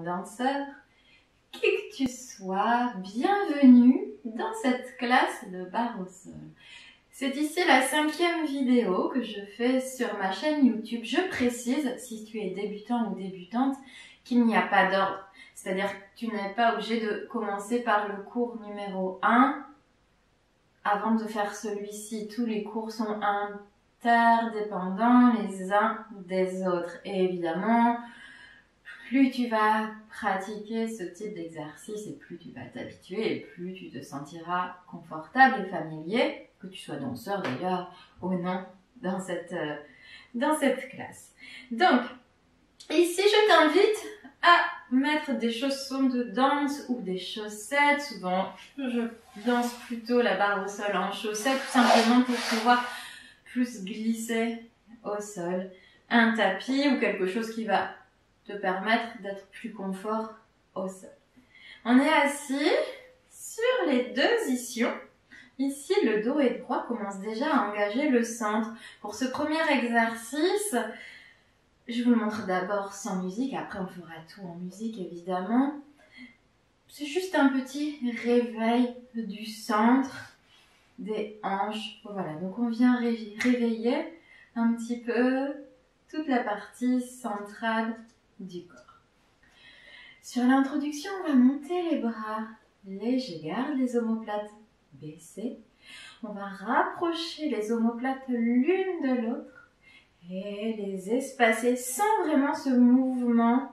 danseur, qui que tu sois, bienvenue dans cette classe de barre au sol. C'est ici la 5e vidéo que je fais sur ma chaîne YouTube. Je précise, si tu es débutant ou débutante, qu'il n'y a pas d'ordre. C'est-à-dire que tu n'es pas obligé de commencer par le cours numéro 1 avant de faire celui-ci. Tous les cours sont interdépendants les uns des autres. Et évidemment, plus tu vas pratiquer ce type d'exercice et plus tu vas t'habituer et plus tu te sentiras confortable et familier, que tu sois danseur d'ailleurs ou non, dans cette classe. Donc, ici je t'invite à mettre des chaussons de danse ou des chaussettes. Souvent, je danse plutôt la barre au sol en chaussettes, tout simplement pour pouvoir plus glisser au sol. Un tapis ou quelque chose qui va te permettre d'être plus confort au sol. On est assis sur les deux ischions. Ici, le dos est droit, commence déjà à engager le centre. Pour ce premier exercice, je vous le montre d'abord sans musique, après on fera tout en musique évidemment. C'est juste un petit réveil du centre des hanches. Voilà, donc on vient réveiller un petit peu toute la partie centrale du corps. Sur l'introduction, on va monter les bras légers, garde les omoplates baissées. On va rapprocher les omoplates l'une de l'autre et les espacer sans vraiment ce mouvement.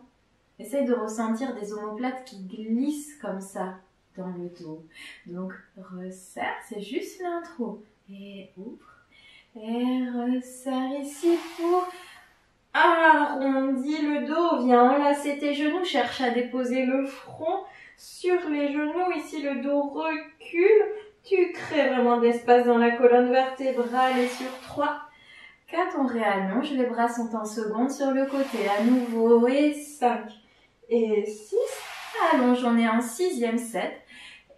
Essaye de ressentir des omoplates qui glissent comme ça dans le dos. Donc resserre, c'est juste l'intro. Et ouvre. Et resserre ici pour arrondis le dos. Viens enlacer tes genoux. Cherche à déposer le front sur les genoux. Ici, le dos recule. Tu crées vraiment de l'espace dans la colonne vertébrale. Et sur 3, 4, on réallonge. Les bras sont en seconde sur le côté. À nouveau. Et 5. Et 6. Allonge. On est en 6e set.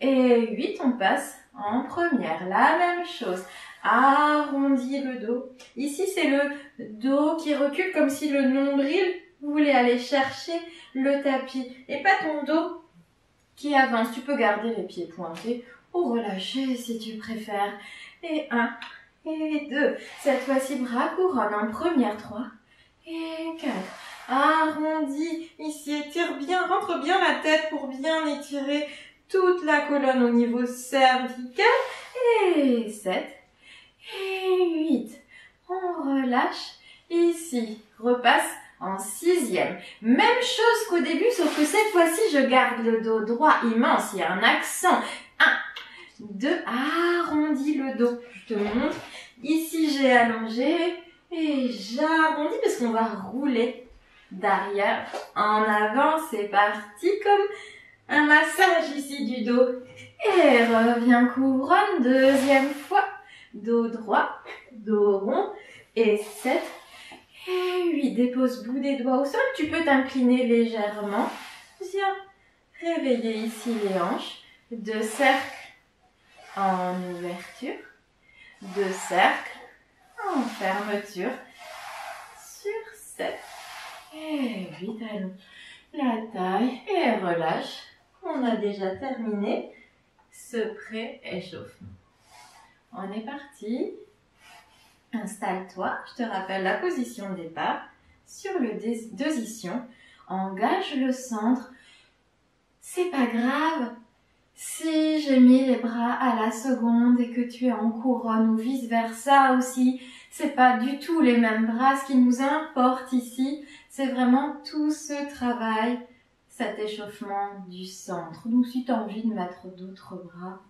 Et 8, on passe en première. La même chose. Arrondis le dos. Ici, c'est le dos qui recule comme si le nombril voulait aller chercher le tapis. Et pas ton dos qui avance. Tu peux garder les pieds pointés ou relâcher si tu préfères. Et 1, et 2. Cette fois-ci, bras couronne en première. 3, et 4. Arrondis. Ici, étire bien, rentre bien la tête pour bien étirer toute la colonne au niveau cervical. Et 7. Et 8. On relâche. Ici, repasse en 6e. Même chose qu'au début, sauf que cette fois-ci, je garde le dos droit immense. Il y a un accent. 1, 2, arrondis le dos. Je te montre. Ici, j'ai allongé et j'arrondis parce qu'on va rouler d'arrière en avant. C'est parti comme un massage ici du dos. Et reviens couronne. Deuxième fois. Dos droit, dos rond, et 7, et 8. Dépose bout des doigts au sol. Tu peux t'incliner légèrement. Viens réveiller ici les hanches. 2 cercles en ouverture. 2 cercles en fermeture. Sur 7 et 8. Allons la taille et relâche. On a déjà terminé ce pré-échauffement. On est parti. Installe-toi. Je te rappelle la position de départ. Sur le deux ischions. Engage le centre. C'est pas grave si j'ai mis les bras à la seconde et que tu es en couronne ou vice versa aussi. C'est pas du tout les mêmes bras. Ce qui nous importe ici, c'est vraiment tout ce travail, cet échauffement du centre. Donc si tu as envie de mettre d'autres bras,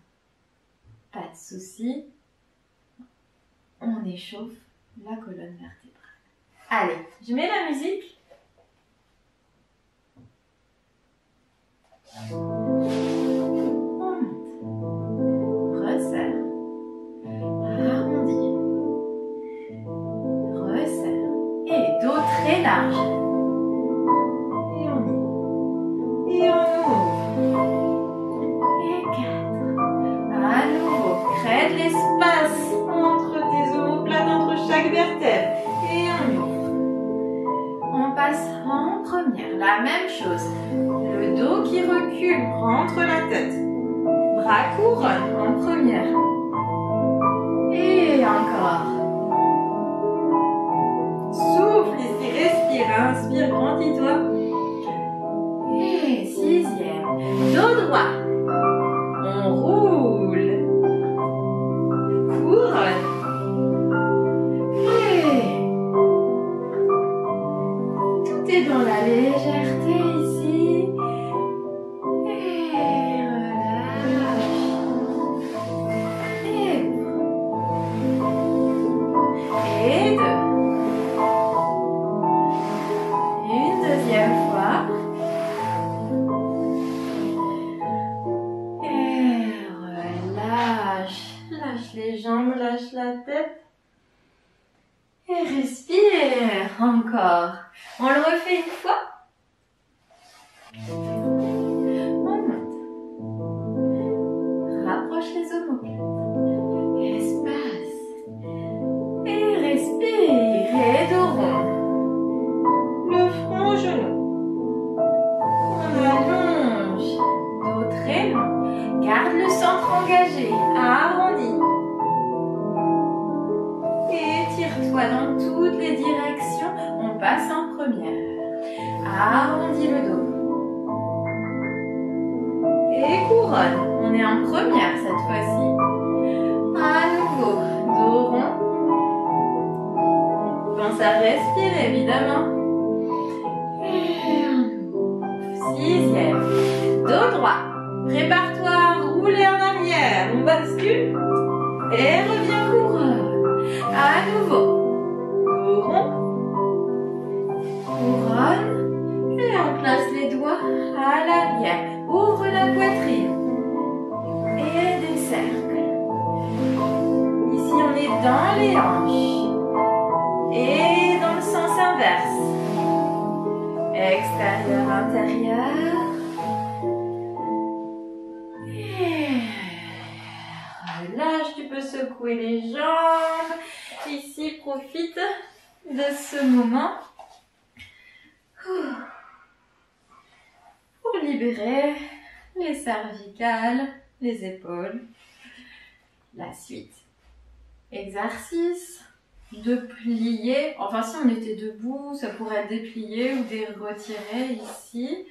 pas de souci, on échauffe la colonne vertébrale. Allez, je mets la musique. On monte, resserre, arrondis, resserre, et dos très large. Et on y, et on ouvre, et 4. À nouveau, crée de l'espace entre tes omoplates, entre chaque vertèbre. Et on ouvre. On passe en première. La même chose. dos qui recule, rentre la tête. Bras couronne en première. Et encore. Souffle ici, respire, inspire, grandis-toi. Et sixième. Dos droit. On roule. Couronne. Et tout est dans la légèreté ici. Et relâche. Et ouvre. Et deux. Une deuxième fois. Et relâche. Lâche les jambes, lâche la tête. Et respire. Encore. On le refait une fois. On monte. Rapproche les omoplates. Espace. Et respire. Et dos rond. Le front au genou. On allonge. Dos très long. Garde le centre engagé. Arrondi. Et tire-toi dans toutes les directions. On passe en première. Arrondis le dos. Et couronne. On est en première cette fois-ci. À nouveau. Dos rond. Pense à respirer évidemment. Et un nouveau. Sixième. Dos droit. Prépare-toi à rouler en arrière. On bascule. Et reviens couronne. À nouveau. Dos rond. Couronne. Et on place les doigts à l'arrière. Ouvre la poitrine. Et des cercles. Ici, on est dans les hanches. Et dans le sens inverse. Extérieur, intérieur. Et relâche, tu peux secouer les jambes. Ici, profite de ce moment pour libérer les cervicales, les épaules. La suite. Exercice de plier. Enfin, si on était debout, ça pourrait être déplié ou des retirés ici.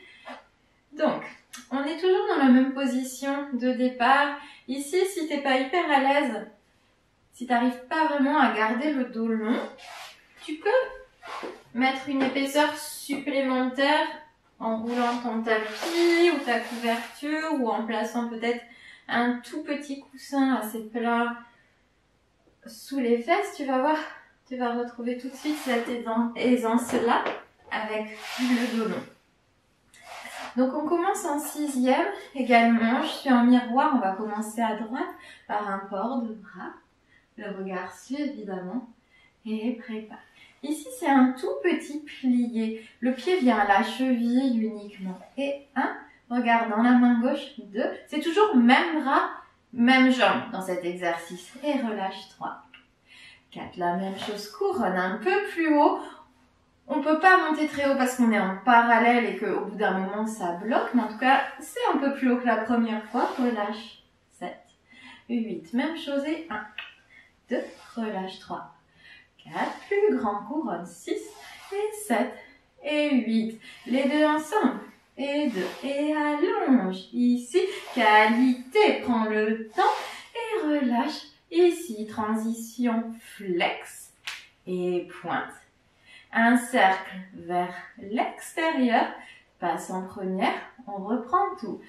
Donc, on est toujours dans la même position de départ. Ici, si tu n'es pas hyper à l'aise, si tu n'arrives pas vraiment à garder le dos long, tu peux mettre une épaisseur supplémentaire en roulant ton tapis ou ta couverture ou en plaçant peut-être un tout petit coussin assez plat sous les fesses. Tu vas voir, tu vas retrouver tout de suite cette aisance-là avec le dos long. Donc on commence en sixième également. Je suis en miroir, on va commencer à droite par un port de bras. Le regard suit évidemment et prépare. Ici c'est un tout petit plié. Le pied vient à la cheville uniquement. Et 1, regarde dans la main gauche, 2. C'est toujours même bras, même jambe dans cet exercice. Et relâche 3. 4, la même chose, couronne un peu plus haut. On ne peut pas monter très haut parce qu'on est en parallèle et qu'au bout d'un moment ça bloque. Mais en tout cas, c'est un peu plus haut que la première fois. Relâche 7, 8, même chose et 1, 2, relâche 3, 4, plus grand, couronne 6 et 7 et 8. Les deux ensemble. Et 2 et allonge. Ici, qualité, prends le temps et relâche. Ici, transition, flex et pointe. Un cercle vers l'extérieur, passe en première, on reprend tout.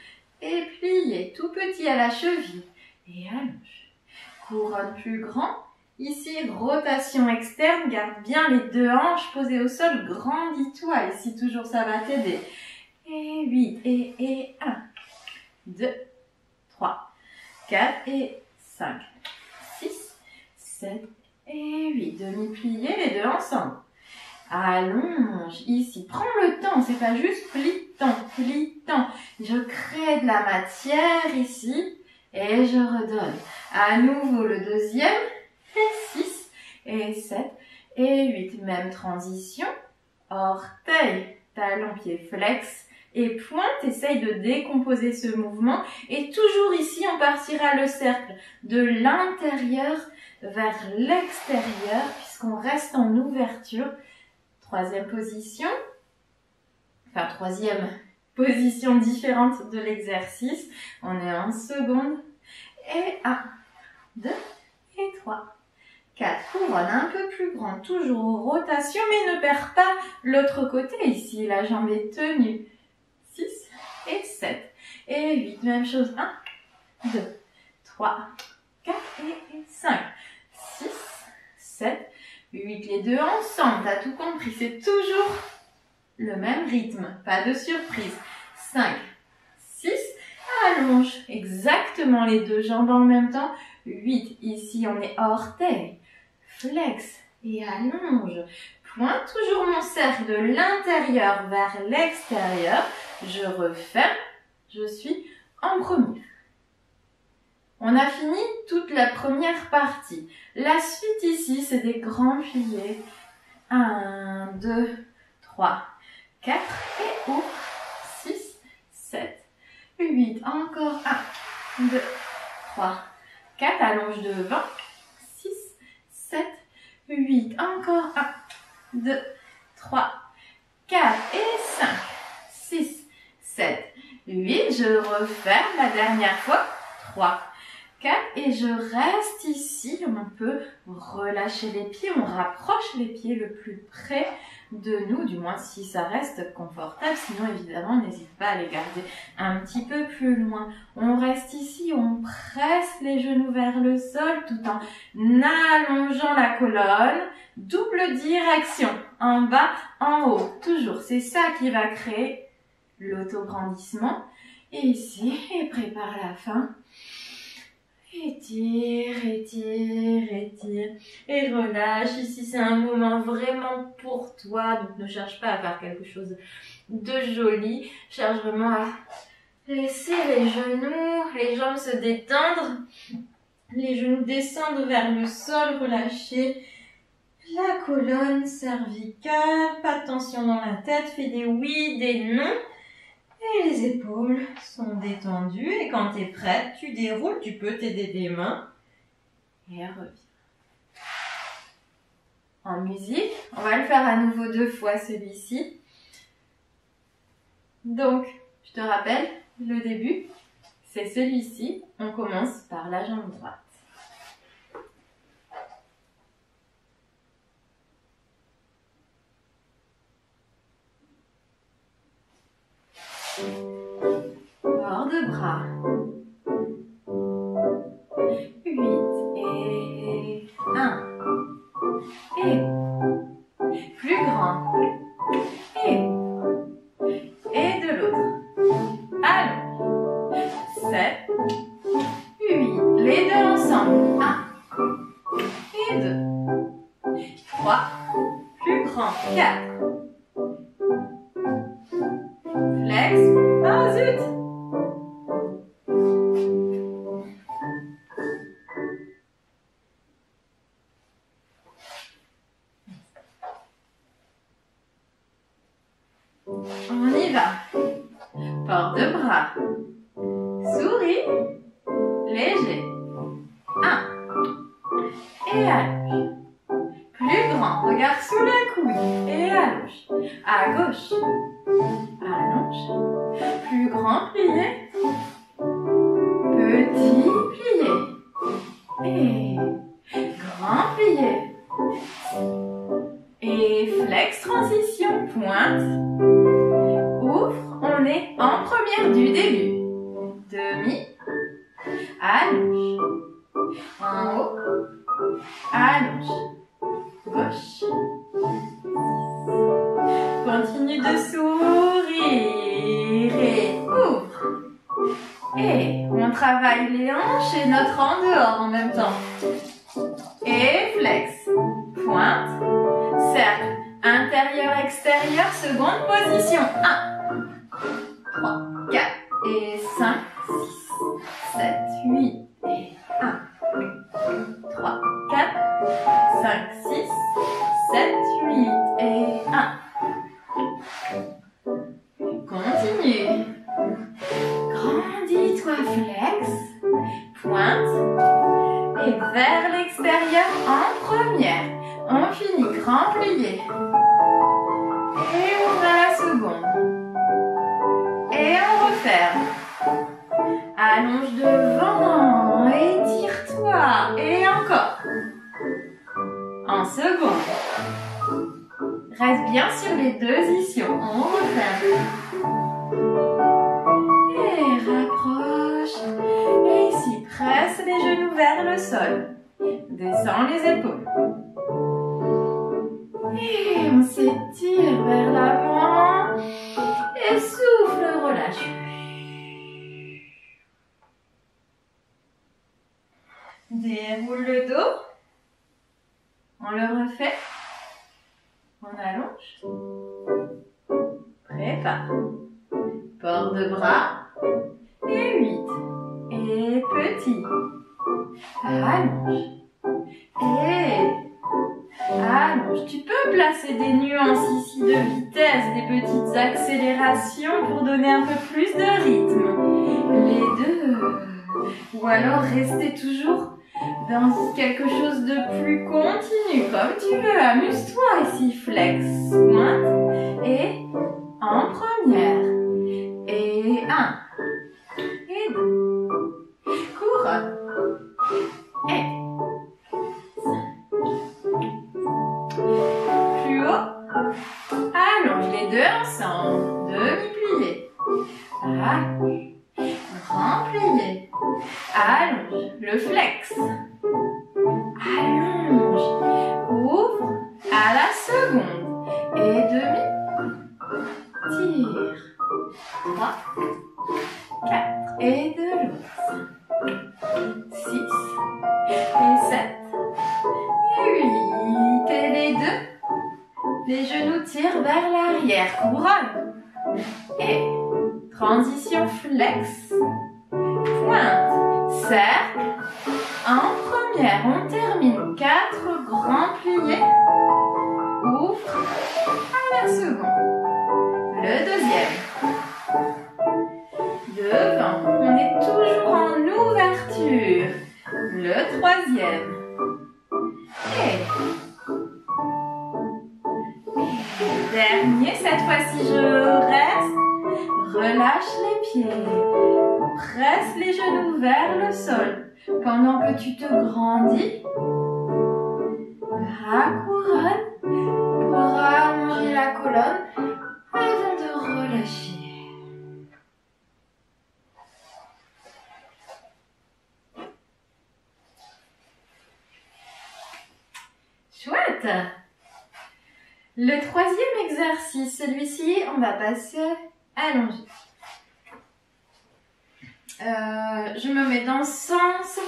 Et plié, tout petit à la cheville et allonge. Couronne plus grand. Ici, rotation externe, garde bien les deux hanches posées au sol, grandis-toi. Ici, toujours ça va t'aider. Et 8, et 1, 2, 3, 4 et 5, 6, 7 et 8. Demi-plié, les deux ensemble. Allonge, ici, prends le temps, c'est pas juste plitant. Je crée de la matière ici et je redonne. À nouveau le deuxième, et 6, et 7, et 8. Même transition, orteil, talon, pied flex, et pointe. Essaye de décomposer ce mouvement. Et toujours ici, on partira le cercle de l'intérieur vers l'extérieur, puisqu'on reste en ouverture. Troisième position. Enfin, troisième position différente de l'exercice. On est en seconde. Et 1, 2 et 3. 4, couronne un peu plus grande, toujours rotation, mais ne perds pas l'autre côté ici, la jambe est tenue. 6 et 7 et 8, même chose, 1, 2, 3, 4 et 5, 6, 7, 8, les deux ensemble, t'as tout compris, c'est toujours le même rythme, pas de surprise. 5, 6, allonge, exactement les deux jambes en même temps. 8, ici on est orteil. Flex et allonge. Pointe toujours mon cercle de l'intérieur vers l'extérieur. Je referme. Je suis en première. On a fini toute la première partie. La suite ici, c'est des grands pliés. 1, 2, 3, 4 et ouvre. 6, 7, 8. Encore 1, 2, 3, 4. Allonge devant. 7, 8, encore 1, 2, 3, 4 et 5, 6, 7, 8. Je referme la dernière fois. 3, 4 et je reste ici. On peut relâcher les pieds. On rapproche les pieds le plus près de nous, du moins si ça reste confortable. Sinon, évidemment, n'hésite pas à les garder un petit peu plus loin. On reste ici, on presse les genoux vers le sol tout en allongeant la colonne. Double direction, en bas, en haut, toujours. C'est ça qui va créer l'autograndissement. Et ici, et prépare la fin. Étire, étire, étire et relâche. Ici, c'est un moment vraiment pour toi. Donc, ne cherche pas à faire quelque chose de joli. Cherche vraiment à laisser les genoux, les jambes se détendre. Les genoux descendent vers le sol, relâchez la colonne cervicale. Pas de tension dans la tête. Fais des oui, des non. Et les épaules sont détendues. Et quand tu es prête, tu déroules. Tu peux t'aider des mains. Et reviens. En musique, on va le faire à nouveau 2 fois celui-ci. Donc, je te rappelle, le début, c'est celui-ci. On commence par la jambe droite. Bord de bras. 8 et 1. Et plus grand. Et de l'autre. Allons. 7, 8. Les deux ensemble. 1 et 2. 3. Plus grand. 4. Flex. Ah zut! On y va. Port de bras. Souris. Léger. 1. Et allonge. Plus grand. Regarde sous la coude. Et allonge. À gauche. Allonge. Plus grand plié. Petit plié. Et grand plié. Et flex transition. Pointe. Ouvre. On est en première du début. Demi. Allonge. En haut. Allonge. Gauche. Continue de sourire et ouvre. Et on travaille les hanches et notre en dehors en même temps. Et flex. Pointe. Cercle. Intérieur, extérieur. Seconde position. 1, 3, 4 et 5, 6, 7, 8 et 1, 3, 4, 5, 6, 7, 8 et 1. Continue. plié. Et ouvre à la seconde. Et on referme. Allonge devant, étire-toi. Et encore. En seconde. Reste bien sur les deux ischions. On referme. Et rapproche. Et ici, presse les genoux vers le sol. Descends les épaules. Et on s'étire vers l'avant. Et souffle, relâche. Déroule le dos. On le refait. On allonge. Prépare. Port de bras. Et 8. Et petit. Allonge. Et allonge. Tu peux placer des nuances ici de vitesse, des petites accélérations pour donner un peu plus de rythme. Les deux. Ou alors rester toujours dans quelque chose de plus continu, comme tu veux. Amuse-toi ici. Flex, pointe. Et en première. Et 1. Et 2. Couronne. Et 5. Plus haut. Allonge les deux ensemble. Demi-plié. Allonge. Grand plié. Allonge. Le flex. Allonge. Ouvre à la seconde. Et demi. Tire. 3. 4. Et de l'autre. 6. Et 7. Et 8. Et les deux. Les genoux tirent vers l'arrière. Couronne. Et transition flex. Pointe. Cercle. En première, on termine 4 grands pliés. Ouvre à la seconde. Le deuxième. Devant, on est toujours en ouverture. Le troisième. Et dernier, cette fois-ci je reste. Relâche les pieds. Presse les genoux vers le sol. Pendant que tu te grandis, bras couronne pour allonger la colonne avant de relâcher. Chouette! Le troisième exercice, celui-ci, on va passer allongé. Je me mets dans le sens.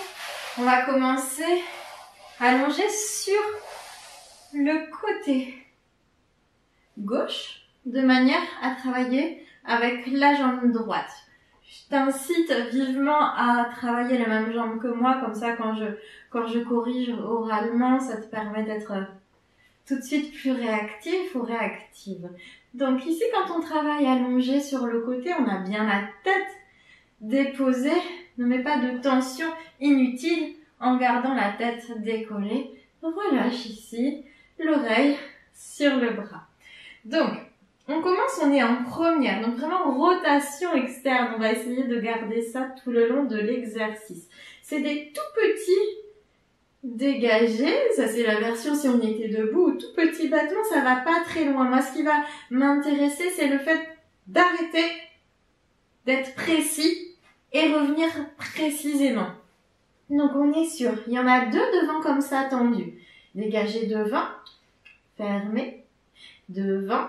On va commencer allongé sur le côté gauche de manière à travailler avec la jambe droite. Je t'incite vivement à travailler la même jambe que moi, comme ça quand je corrige oralement, ça te permet d'être tout de suite plus réactif ou réactive. Donc ici, quand on travaille allongé sur le côté, on a bien la tête déposée, ne mets pas de tension inutile en gardant la tête décollée. Relâche ici l'oreille sur le bras. Donc, on commence, on est en première, donc vraiment rotation externe. On va essayer de garder ça tout le long de l'exercice. C'est des tout petits dégagés, ça c'est la version si on était debout, tout petit battement, ça va pas très loin. Moi, ce qui va m'intéresser, c'est le fait d'arrêter, d'être précis et revenir précisément. Donc on est sûr, il y en a deux devant comme ça tendus. Dégager devant, fermer, devant,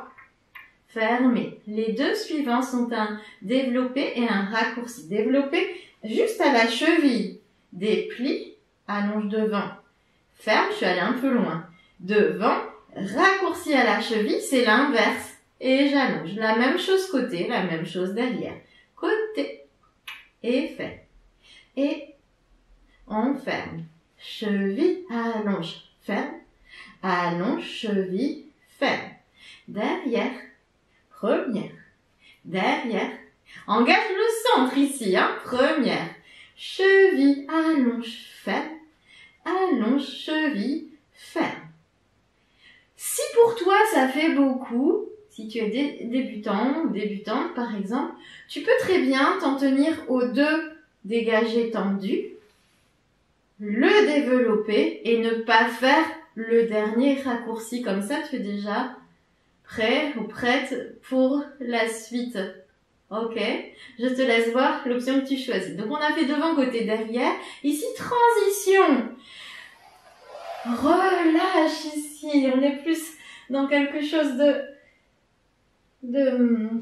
fermer. Les deux suivants sont un développé et un raccourci. Développé juste à la cheville, déplie, allonge devant, ferme, je suis allée un peu loin. Devant, raccourci à la cheville, c'est l'inverse. Et j'allonge. La même chose côté, la même chose derrière. Côté, et fait. Et on ferme. Cheville, allonge, ferme. Allonge, cheville, ferme. Derrière, première. Derrière. Engage le centre ici, hein. Première. Cheville, allonge, ferme. Allonge, cheville, ferme. Si pour toi ça fait beaucoup, si tu es débutant ou débutante par exemple, tu peux très bien t'en tenir aux 2 dégagés tendus, le développer et ne pas faire le dernier raccourci. Comme ça, tu es déjà prêt ou prête pour la suite. Ok, je te laisse voir l'option que tu choisis. Donc on a fait devant, côté, derrière. Ici, transition. Relâche ici. On est plus dans quelque chose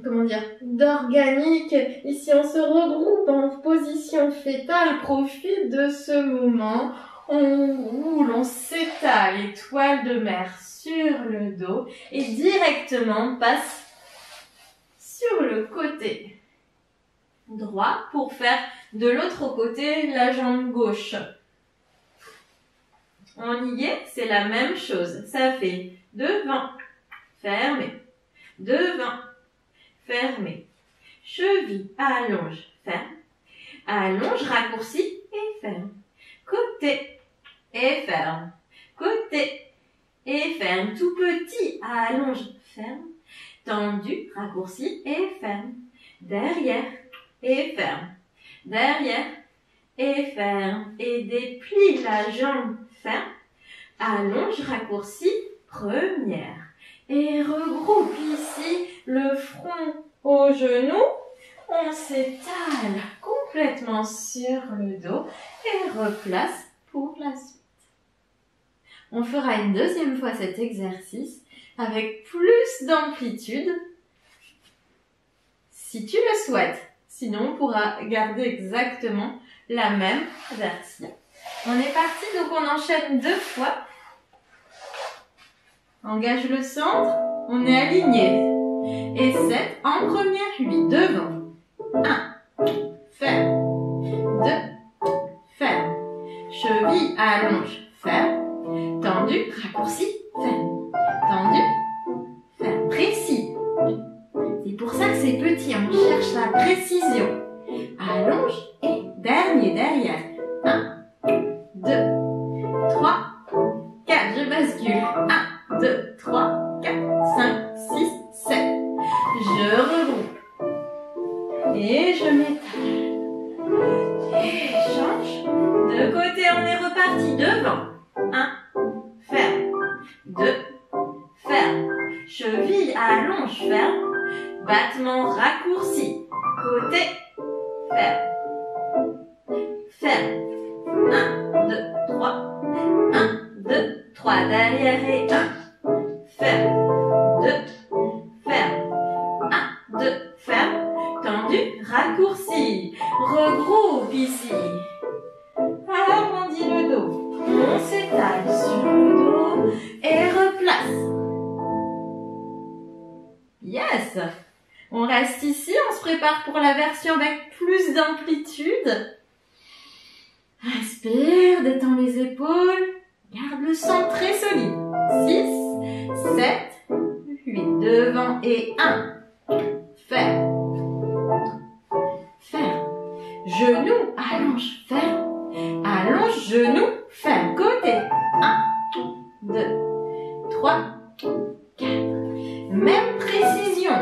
comment dire, d'organique. Ici, on se regroupe en position fétale. Profite de ce moment. On roule, on s'étale, étoile de mer sur le dos et directement passe sur le côté droit pour faire de l'autre côté la jambe gauche. On y est, c'est la même chose. Ça fait devant, fermé, devant, fermé. Cheville, allonge, ferme. Allonge, raccourci et ferme. Côté et ferme. Côté et ferme. Tout petit, allonge, ferme. Tendu, raccourci et ferme. Derrière et ferme. Derrière et ferme. Et déplie la jambe, ferme. Allonge, raccourci, première. Et regroupe ici le front au genou. On s'étale complètement sur le dos et replace pour la suite. On fera une deuxième fois cet exercice avec plus d'amplitude si tu le souhaites. Sinon, on pourra garder exactement la même version. On est parti, donc on enchaîne 2 fois. Engage le centre, on est aligné. Et 7 en première 8, devant. 1, ferme. 2, ferme. Cheville, allonge, ferme. Tendu, raccourci, ferme. Tendu, ferme. Précis. C'est pour ça que c'est petit, on cherche la précision. Allonge et dernier derrière. 1, 2, 3, 4. Je bascule. 1, 2, 3, 4, 5, 6, 7. Je regroupe. Et je m'étale. Et change. De côté, on est reparti. Devant. 1, ferme. 2, ferme. Cheville, allonge, ferme. Battement raccourci. Côté, ferme. Ferme. 1, 2, 3. 1, 2, 3. Derrière et 1. Ferme. 2, ferme. 1, 2, ferme. Tendu, raccourci. Regroupe ici. Arrondis le dos. On s'étale sur le dos et replace. Yes! On reste ici, on se prépare pour la version avec plus d'amplitude. Respire, détends les épaules. Garde le centre très solide. 6, 7, 8. Devant et 1. Ferme. Ferme. Genou, allonge, ferme. Allonge, genou, ferme. Côté. 1, 2, 3, 4. Même précision.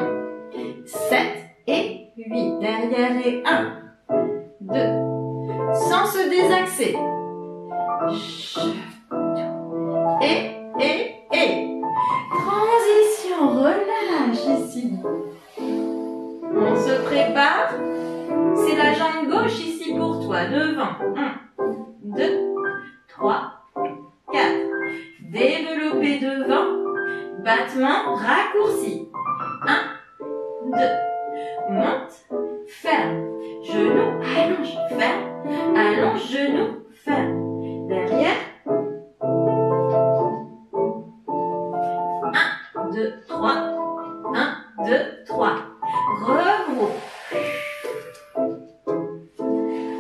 7 et 8. Derrière et 1, 2. Sans se désaxer. Et. Transition, relâche ici. On se prépare. C'est la jambe gauche ici pour toi. Devant. 1, 2, 3, 4. Développer devant. Battement raccourci. 1, 2. Monte. Ferme. Genou. Allonge. Ferme. Allonge. Genou. Ferme. Derrière. 1, 2, 3. 1, 2, 3. Regroupe.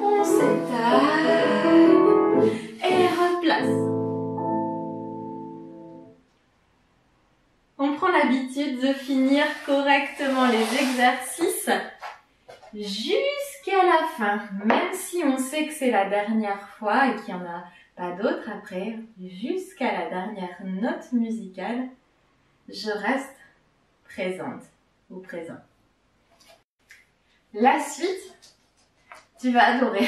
On s'étale et replace. On prend l'habitude de finir correctement les exercices jusqu'à la fin. Même si on sait que c'est la dernière fois et qu'il n'y en a pas d'autres après, jusqu'à la dernière note musicale, je reste présente ou présent. La suite, tu vas adorer.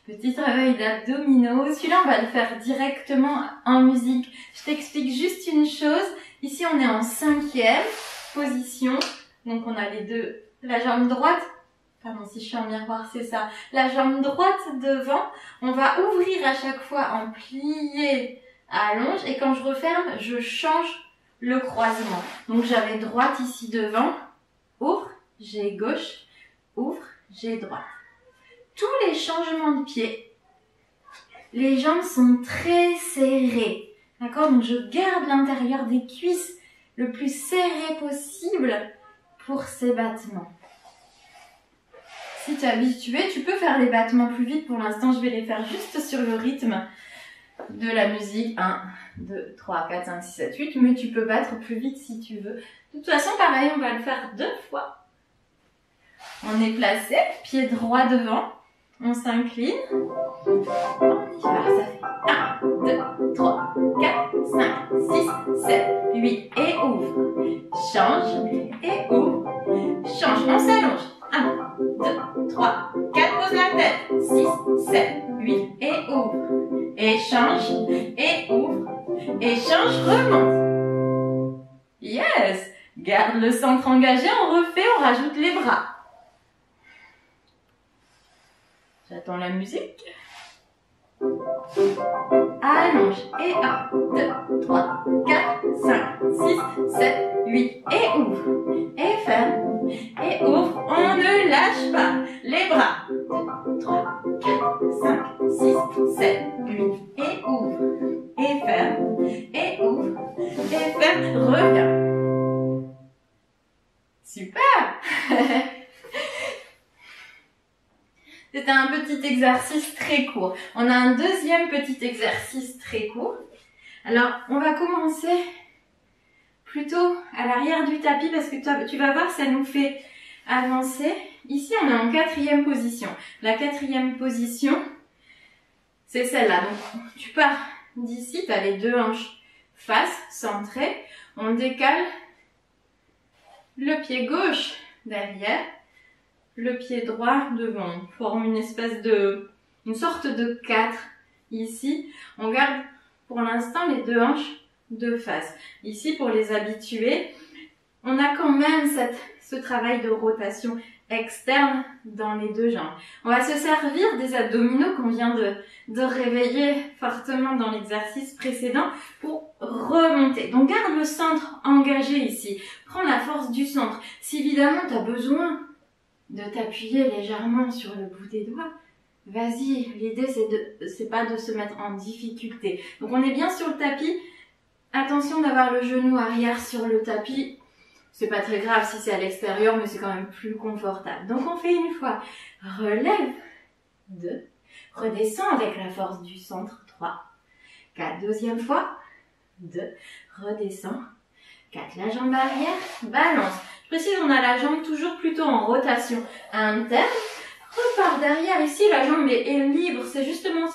Petit travail d'abdominaux. Celui-là, on va le faire directement en musique. Je t'explique juste une chose. Ici, on est en 5e position. Donc, on a les deux, la jambe droite. Pardon, si je suis en miroir, c'est ça. La jambe droite devant. On va ouvrir à chaque fois en plié à allonge. Et quand je referme, je change le croisement. Donc, j'avais droite ici devant. Ouvre, j'ai gauche. Ouvre, j'ai droite. Tous les changements de pied, les jambes sont très serrées. D'accord? Donc, je garde l'intérieur des cuisses le plus serré possible pour ces battements. Si tu es habitué, tu peux faire les battements plus vite. Pour l'instant, je vais les faire juste sur le rythme de la musique. 1, 2, 3, 4, 5, 6, 7, 8. Mais tu peux battre plus vite si tu veux. De toute façon, pareil, on va le faire 2 fois. On est placé, pied droit devant. On s'incline. On y va, ça fait 1, 2, 3, 4, 5, 6, 7, 8 et ouvre. Change et ouvre. Change, on s'allonge. 1, 2, 3, 4, pose la tête. 6, 7, 8 et ouvre. Et change et ouvre. Et change, remonte. Yes! Garde le centre engagé, on refait, on rajoute les bras. J'attends la musique. Allonge. Et 1, 2, 3, 4, 5, 6, 7, 8. Et ouvre. Et ferme. Et ouvre. On ne lâche pas. Les bras. 2, 3, 4, 5, 6, 7, 8. Et ouvre. Et ferme. Et ouvre. Et ferme. Reviens. Super. C'était un petit exercice très court. On a un deuxième petit exercice très court. Alors, on va commencer plutôt à l'arrière du tapis parce que tu vas voir, ça nous fait avancer. Ici, on est en 4e position. La 4e position, c'est celle-là. Donc, tu pars d'ici, tu as les 2 hanches face, centrées. On décale le pied gauche derrière. Le pied droit devant, on forme une sorte de 4 ici. On garde pour l'instant les 2 hanches de face. Ici, pour les habituer, on a quand même ce travail de rotation externe dans les 2 jambes. On va se servir des abdominaux qu'on vient de réveiller fortement dans l'exercice précédent pour remonter. Donc garde le centre engagé ici. Prends la force du centre. Si évidemment tu as besoin de t'appuyer légèrement sur le bout des doigts, vas-y. L'idée, c'est pas de se mettre en difficulté. Donc, on est bien sur le tapis. Attention d'avoir le genou arrière sur le tapis. C'est pas très grave si c'est à l'extérieur, mais c'est quand même plus confortable. Donc, on fait une fois. Relève. 2. Redescends avec la force du centre. 3. 4. Deuxième fois. 2. Redescends. 4. La jambe arrière. Balance. Je précise, on a la jambe toujours plutôt en rotation interne. Repart derrière. Ici, la jambe est libre. C'est justement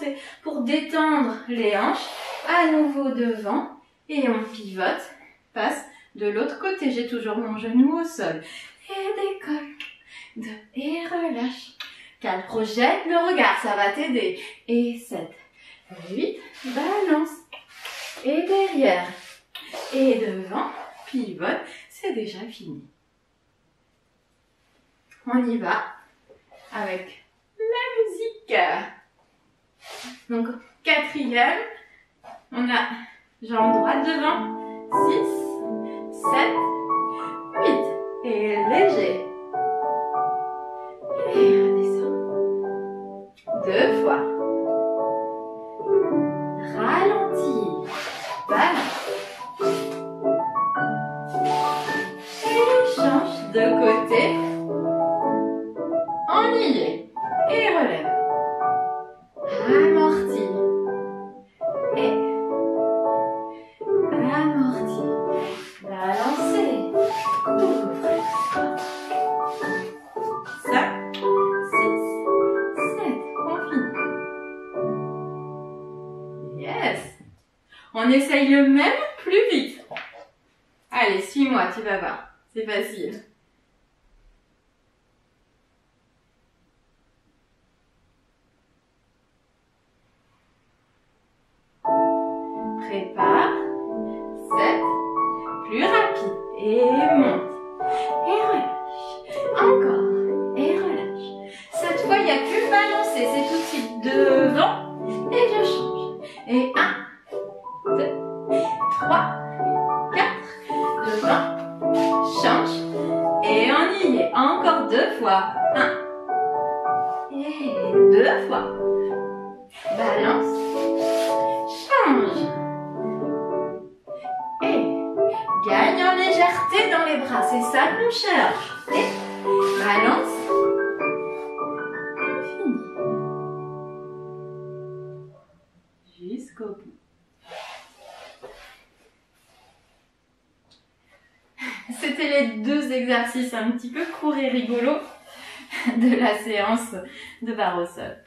pour détendre les hanches. À nouveau devant. Et on pivote. Passe de l'autre côté. J'ai toujours mon genou au sol. Et décolle. 2. Et relâche. 4. Projette le regard. Ça va t'aider. Et 7. 8. Balance. Et derrière. Et devant. Pivote. C'est déjà fini. On y va avec la musique. Donc, 4e, on a jambe droite devant, 6, 7, 8, et léger. Et redescend. 2 fois. Ralentis. Balance. Et change de côté. On y est. Et relève. Amorti. Et amorti. Balancez. Ouvre. 5, 6, 7. On finit. Yes. On essaye le même plus vite. Allez, suis-moi, tu vas voir. C'est facile. Prépare. 7. Plus rapide. Et monte. Et relâche. Encore. Et relâche. Cette fois, il n'y a plus balancer. C'est tout de suite devant. Et je change. Et 1, 2, 3, 4. Devant. Change. Et on y est. Encore 2 fois. 1. Et 2 fois. Balance. Change. Et gagne en légèreté dans les bras. C'est ça qu'on cherche. Et balance. Fini. Jusqu'au bout. C'était les 2 exercices un petit peu courts et rigolos de la séance de barre au sol.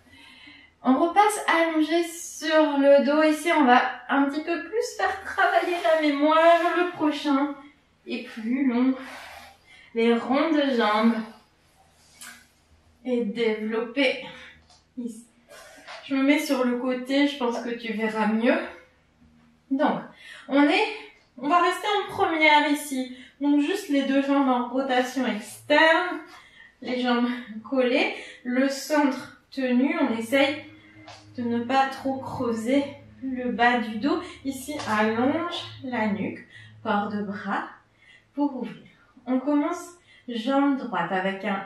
On repasse allongé sur le dos. Ici, on va un petit peu plus faire travailler la mémoire. Le prochain est plus long. Les ronds de jambes. Et développer. Ici. Je me mets sur le côté, je pense que tu verras mieux. Donc, on va rester en première ici. Donc, juste les 2 jambes en rotation externe. Les jambes collées. Le centre tenu, on essaye de ne pas trop creuser le bas du dos. Ici, allonge la nuque, port de bras pour ouvrir. On commence jambe droite avec un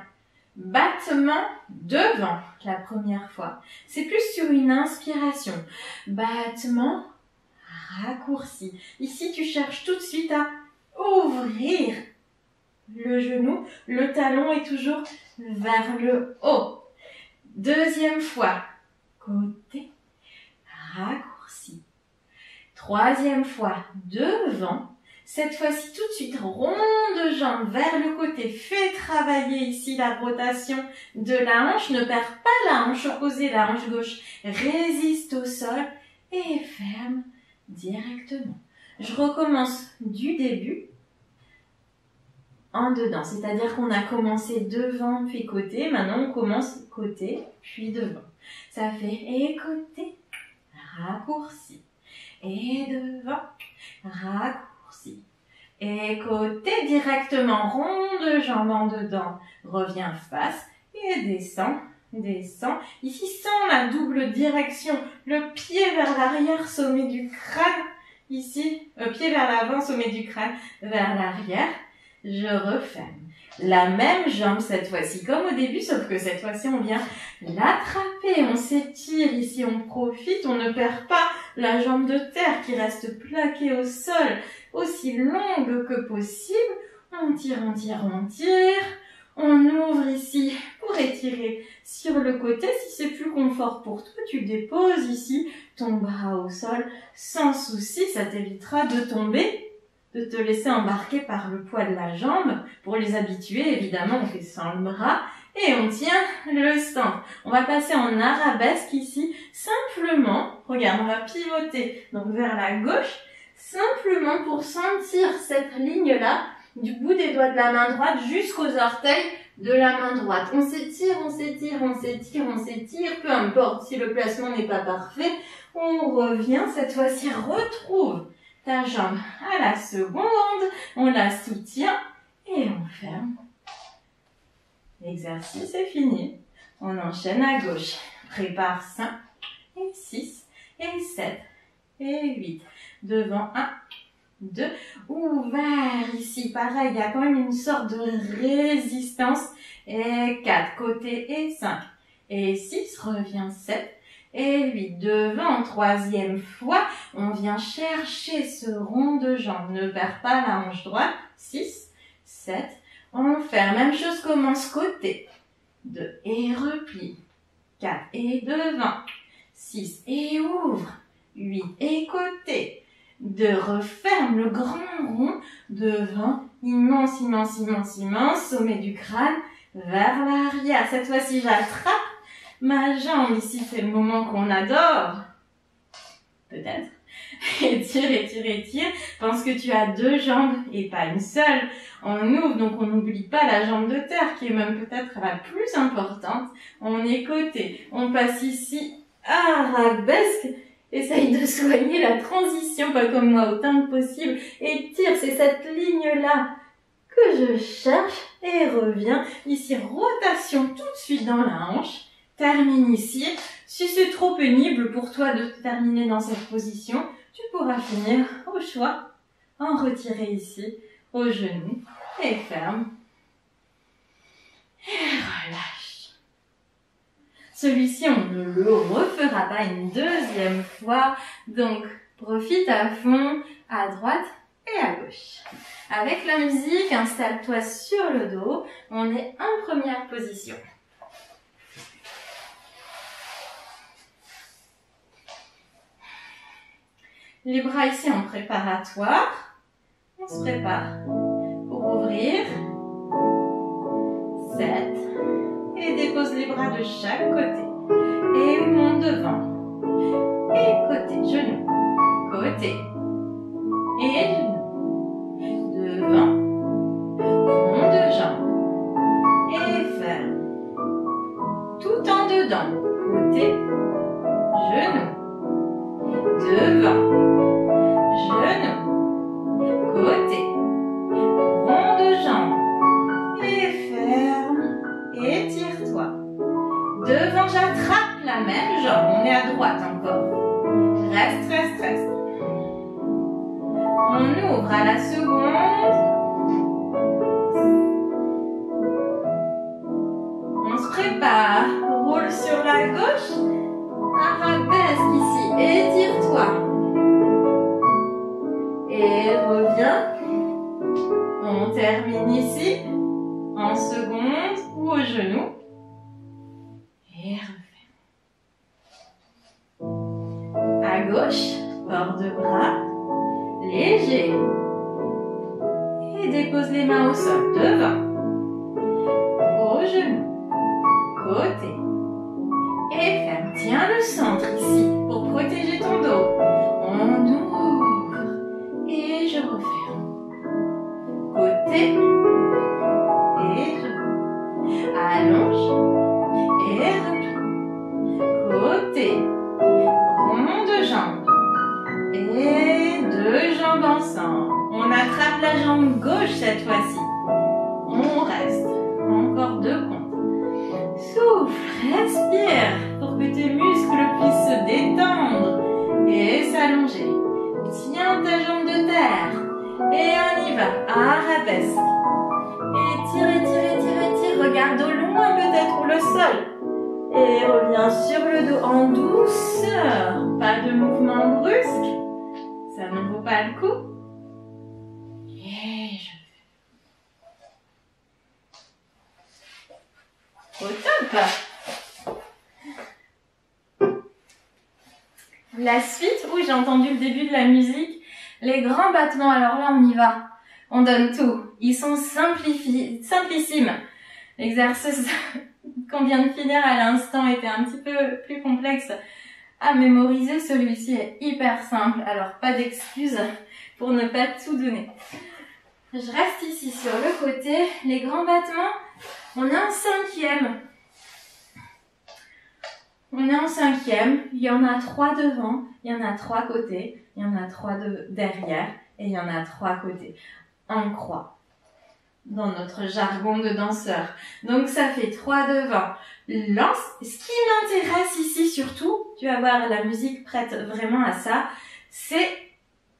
battement devant la première fois. C'est plus sur une inspiration. Battement raccourci. Ici, tu cherches tout de suite à ouvrir le genou. Le talon est toujours vers le haut. Deuxième fois. Côté, raccourci. Troisième fois, devant. Cette fois-ci, tout de suite, rond de jambe vers le côté. Fais travailler ici la rotation de la hanche. Ne perds pas la hanche opposée, la hanche gauche. Résiste au sol et ferme directement. Je recommence du début en dedans. C'est-à-dire qu'on a commencé devant puis côté. Maintenant, on commence côté puis devant. Ça fait et côté, raccourci. Et devant, raccourci. Et côté directement, rond de jambe en dedans. Reviens face et descend, descend. Ici, sans la double direction. Le pied vers l'arrière, sommet du crâne. Ici, pied vers l'avant, sommet du crâne, vers l'arrière. Je referme. La même jambe cette fois-ci, comme au début, sauf que cette fois-ci, on vient l'attraper. On s'étire ici, on profite, on ne perd pas la jambe de terre qui reste plaquée au sol, aussi longue que possible. On tire, on tire, on tire. On ouvre ici pour étirer sur le côté. Si c'est plus confort pour toi, tu déposes ici ton bras au sol sans souci. Ça t'évitera de tomber, de te laisser embarquer par le poids de la jambe. Pour les habituer, évidemment, on fait sans le bras et on tient le centre. On va passer en arabesque ici, simplement, regarde, on va pivoter donc vers la gauche, simplement pour sentir cette ligne-là, du bout des doigts de la main droite jusqu'aux orteils de la main droite. On s'étire, on s'étire, on s'étire, on s'étire, peu importe si le placement n'est pas parfait, on revient, cette fois-ci, retrouve ta jambe à la seconde, on la soutient et on ferme. L'exercice est fini. On enchaîne à gauche. Prépare 5 et 6 et 7 et 8. Devant 1, 2. Ouvert ici. Pareil, il y a quand même une sorte de résistance. Et 4. Côté et 5. Et 6. Revient 7. Et 8. Devant, troisième fois. On vient chercher ce rond de jambe. Ne perds pas la hanche droite. 6, 7. On fait même chose, commence côté. 2 et replie. 4 et devant. 6 et ouvre. 8 et côté. 2, referme le grand rond devant. Immense, immense, immense, immense. Sommet du crâne vers l'arrière. Cette fois-ci, j'attrape ma jambe. Ici, c'est le moment qu'on adore. Peut-être. Étire, étire, étire. Pense que tu as 2 jambes et pas une seule. On ouvre, donc on n'oublie pas la jambe de terre qui est même peut-être la plus importante. On est côté. On passe ici, arabesque. Essaye de soigner la transition, pas comme moi, autant que possible. Étire, c'est cette ligne-là que je cherche. Et reviens. Ici, rotation tout de suite dans la hanche. Termine ici. Si c'est trop pénible pour toi de terminer dans cette position, tu pourras finir au choix en retirer ici, au genou, et ferme. Et relâche. Celui-ci, on ne le refera pas une deuxième fois, donc profite à fond, à droite et à gauche. Avec la musique, installe-toi sur le dos, on est en première position. Les bras ici en préparatoire. On se prépare pour ouvrir. 7. Et dépose les bras de chaque côté. Et monte devant. Et côté, genou. Côté. Et genou. Devant. Rond de jambe. Et ferme. Tout en dedans. Côté. Genou. Devant. Genou, côté, rond de jambe, et ferme, étire-toi. Devant, j'attrape la même jambe, on est à droite encore. Reste, reste, reste. On ouvre à la seconde. On se prépare, roule sur la gauche, arabesque ici, étire-toi. Et reviens. On termine ici, en seconde ou au genou. Et reviens. À gauche, port de bras, léger. Et dépose les mains au sol, devant. Au genou, côté. Et ferme. Tiens le centre ici, pour protéger ton dos. On ouvre. Et je referme. Côté. Et je allonge. Et replie. Côté. Rond de jambe. Et 2 jambes ensemble. On attrape la jambe gauche cette fois-ci. On reste. Encore 2 comptes. Souffle. Respire pour que tes muscles puissent se détendre et s'allonger. Tiens ta jambe de terre. Et on y va. Arabesque. Étire, étire, étire, étire. Regarde au loin peut-être ou le sol. Et reviens sur le dos en douceur. Pas de mouvement brusque. Ça ne vaut pas le coup. Et je fais. Au top. La suite, oui, j'ai entendu le début de la musique. Les grands battements, alors là, on y va. On donne tout. Ils sont simplissimes. L'exercice qu'on vient de finir à l'instant était un petit peu plus complexe à mémoriser. Celui-ci est hyper simple, alors pas d'excuses pour ne pas tout donner. Je reste ici sur le côté. Les grands battements, on est en 5e. On est en 5e, il y en a 3 devant, il y en a 3 côtés, il y en a 3 derrière et il y en a 3 côtés. En croix, dans notre jargon de danseur. Donc ça fait 3 devant. Lance. Ce qui m'intéresse ici surtout, tu vas voir la musique prête vraiment à ça, c'est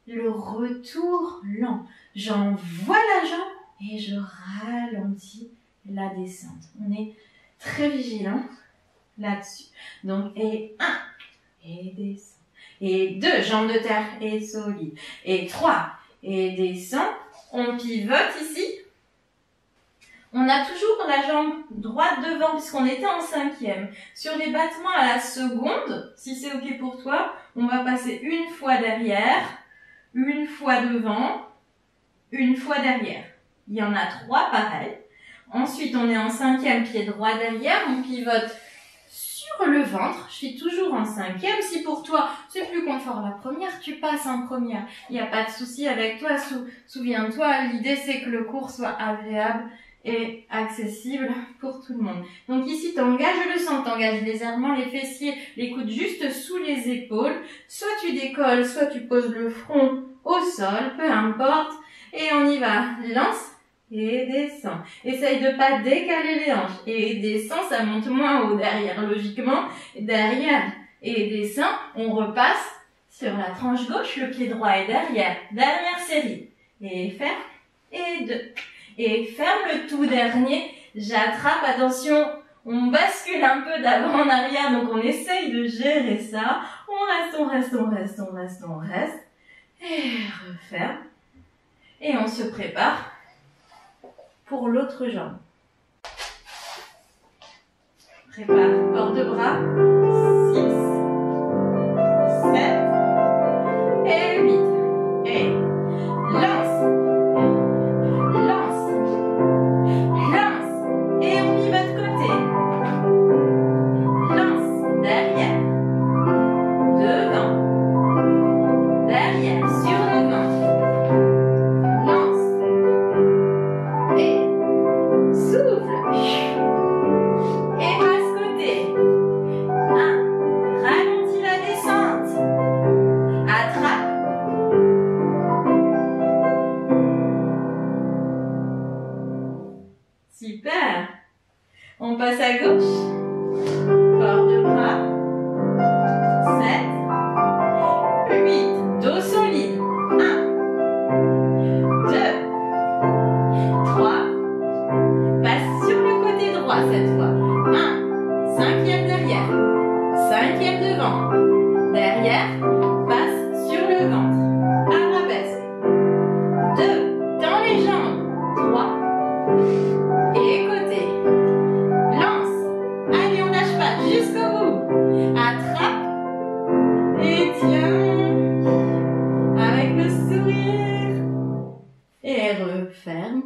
le retour lent. J'envoie la jambe et je ralentis la descente. On est très vigilant là-dessus. Donc, et 1, et descend. Et 2, jambes de terre et solide. Et 3, et descend. On pivote ici. On a toujours la jambe droite devant puisqu'on était en 5e. Sur les battements à la seconde, si c'est ok pour toi, on va passer une fois derrière, une fois devant, une fois derrière. Il y en a 3 pareils. Ensuite, on est en 5e, pied droit derrière, on pivote sur sur le ventre. Je suis toujours en 5e. Si pour toi, c'est plus confort la première, tu passes en première. Il n'y a pas de souci avec toi. Souviens-toi, l'idée, c'est que le cours soit agréable et accessible pour tout le monde. Donc ici, t'engages le sang, t'engages légèrement les fessiers, les coudes juste sous les épaules. Soit tu décolles, soit tu poses le front au sol, peu importe. Et on y va. Lance et descend. Essaye de pas décaler les hanches. Et descend, ça monte moins haut derrière, logiquement. Derrière et descend, on repasse sur la tranche gauche, le pied droit est derrière. Dernière série. Et ferme. Et 2. Et ferme le tout dernier. J'attrape, attention, on bascule un peu d'avant en arrière, donc on essaye de gérer ça. On reste. Et referme. Et on se prépare pour l'autre jambe. Prépare, port de bras. 6, 7 et 8. Et lance. Et on y va de côté. Lance, derrière. Devant. Derrière, sur le ventre. Lance. Et souffle. Et passe côté. 1. Ralentis la descente. Attrape. Super. On passe à gauche. Port de bras. 7. 8. Dos solide. 1. 2. 3. Passe sur le côté droit cette fois. 1. 5e derrière. 5e devant. Derrière. Passe sur le ventre. Arabesque. 2. Dans les jambes. 3. Et côté. Lance. Allez, on lâche pas jusqu'au bout. Attrape. Et tiens. Avec le sourire. Et referme.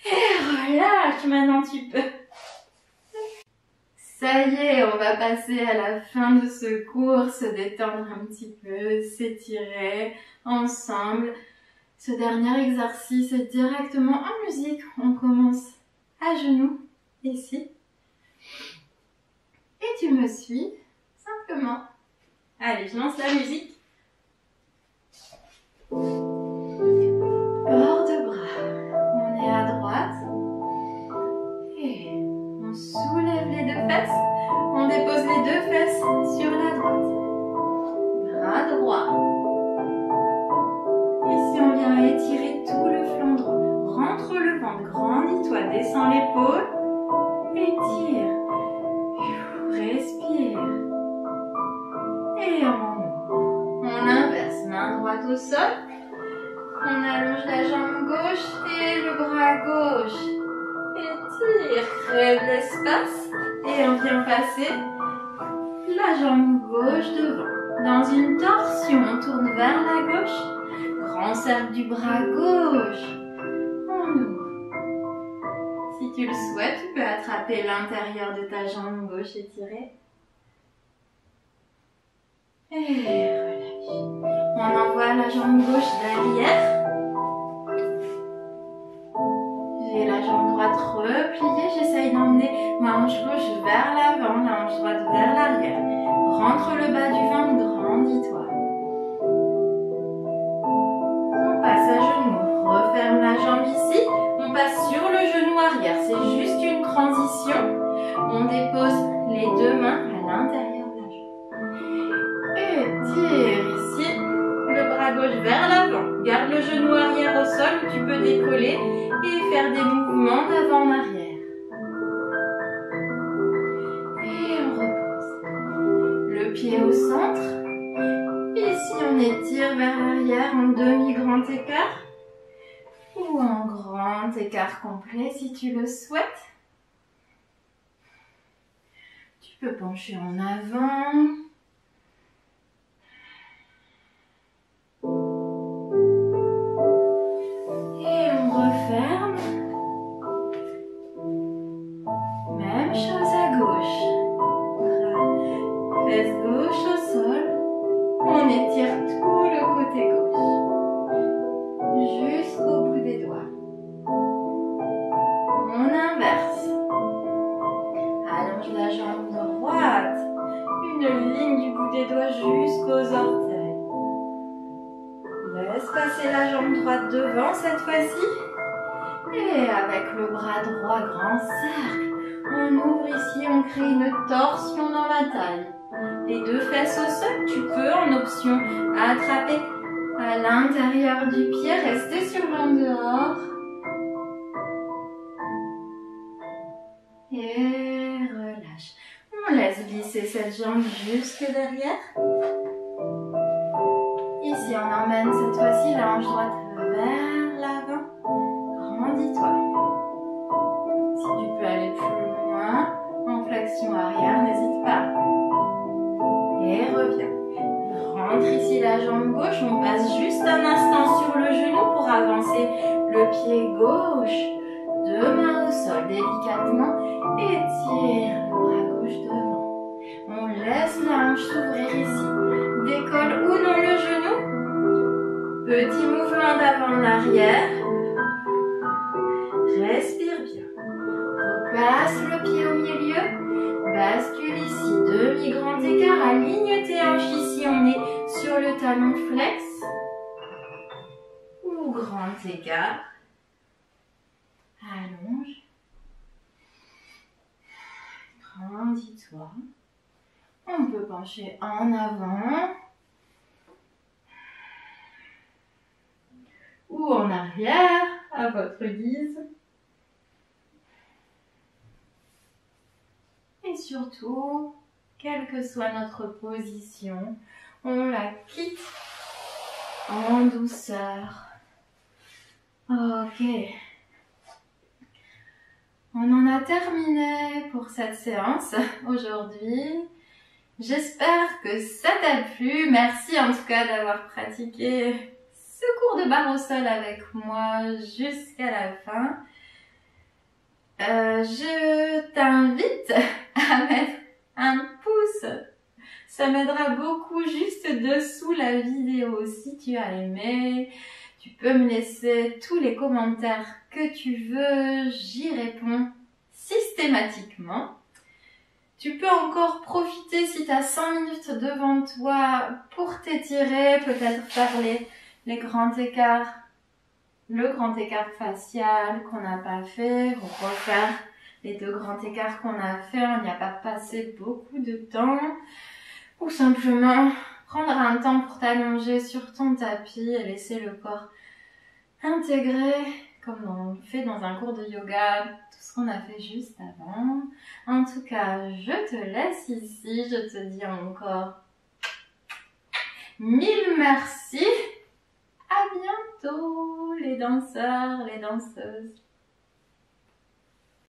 Et relâche. Maintenant tu peux. Ça y est, on va passer à la fin de ce cours, se détendre un petit peu, s'étirer ensemble. Ce dernier exercice est directement en musique. On commence à genoux, ici. Et tu me suis, simplement. Allez, je lance la musique. Port de bras. On est à droite. Et on soulève les deux fesses. On dépose les deux fesses sur la droite. Bras droit. Ici, on vient étirer tout le flanc droit. Rentre le ventre, grandis-toi, descends l'épaule. Étire. Respire. Et on inverse. Main droite au sol. On allonge la jambe gauche et le bras gauche. Étire, crée de l'espace. Et on vient passer la jambe gauche devant. Dans une torsion, on tourne vers la gauche. Grand cercle du bras gauche. On ouvre. Si tu le souhaites, tu peux attraper l'intérieur de ta jambe gauche étirée. Et relâche. On envoie la jambe gauche derrière. J'ai la jambe droite repliée. J'essaye d'emmener ma hanche gauche vers l'avant, la hanche droite vers l'arrière. Rentre le bas du ventre, grandis-toi. On passe à genoux. Referme la jambe ici. On passe sur le genou arrière. C'est juste une transition. On dépose les deux mains à l'intérieur de la jambe. Étire ici. Le bras gauche vers l'avant. Garde le genou arrière au sol. Tu peux décoller et faire des mouvements d'avant en arrière. Et on repose. Le pied au centre. Ici, on étire vers l'arrière en demi-grand écart. Ou en grand écart complet si tu le souhaites. Tu peux pencher en avant. Et on referme. Même chose à gauche. devant cette fois-ci. Et avec le bras droit, grand cercle. On ouvre ici, on crée une torsion dans la taille. Les deux fesses au sol, tu peux en option attraper à l'intérieur du pied, rester sur l'en dehors. Et relâche. On laisse glisser cette jambe jusque derrière. Ici, on emmène cette fois-ci la hanche droite vers l'avant. Grandis-toi. Si tu peux aller plus loin, en flexion arrière, n'hésite pas. Et reviens. Rentre ici la jambe gauche, on passe juste un instant sur le genou pour avancer le pied gauche. Deux mains au sol délicatement, étire le bras gauche devant. On laisse la hanche s'ouvrir ici. Décolle ou non le genou. Petit mouvement d'avant en arrière. Respire bien. Replace le pied au milieu. Bascule ici. Demi-grand écart. Aligne tes hanches ici. On est sur le talon flex. Ou grand écart. Allonge. Grandis-toi. On peut pencher en avant ou en arrière à votre guise. Et surtout, quelle que soit notre position, on la quitte en douceur. Ok. On en a terminé pour cette séance aujourd'hui. J'espère que ça t'a plu. Merci en tout cas d'avoir pratiqué ce cours de barre au sol avec moi jusqu'à la fin. Je t'invite à mettre un pouce. Ça m'aidera beaucoup juste dessous la vidéo si tu as aimé. Tu peux me laisser tous les commentaires que tu veux, j'y réponds systématiquement. Tu peux encore profiter si tu as 5 minutes devant toi pour t'étirer, peut-être faire les grands écarts, le grand écart facial qu'on n'a pas fait, refaire les deux grands écarts qu'on a fait, on n'y a pas passé beaucoup de temps, ou simplement prendre un temps pour t'allonger sur ton tapis et laisser le corps intégrer, comme on le fait dans un cours de yoga, tout ce qu'on a fait juste avant. En tout cas, je te laisse ici, je te dis encore 1000 merci. À bientôt les danseurs, les danseuses.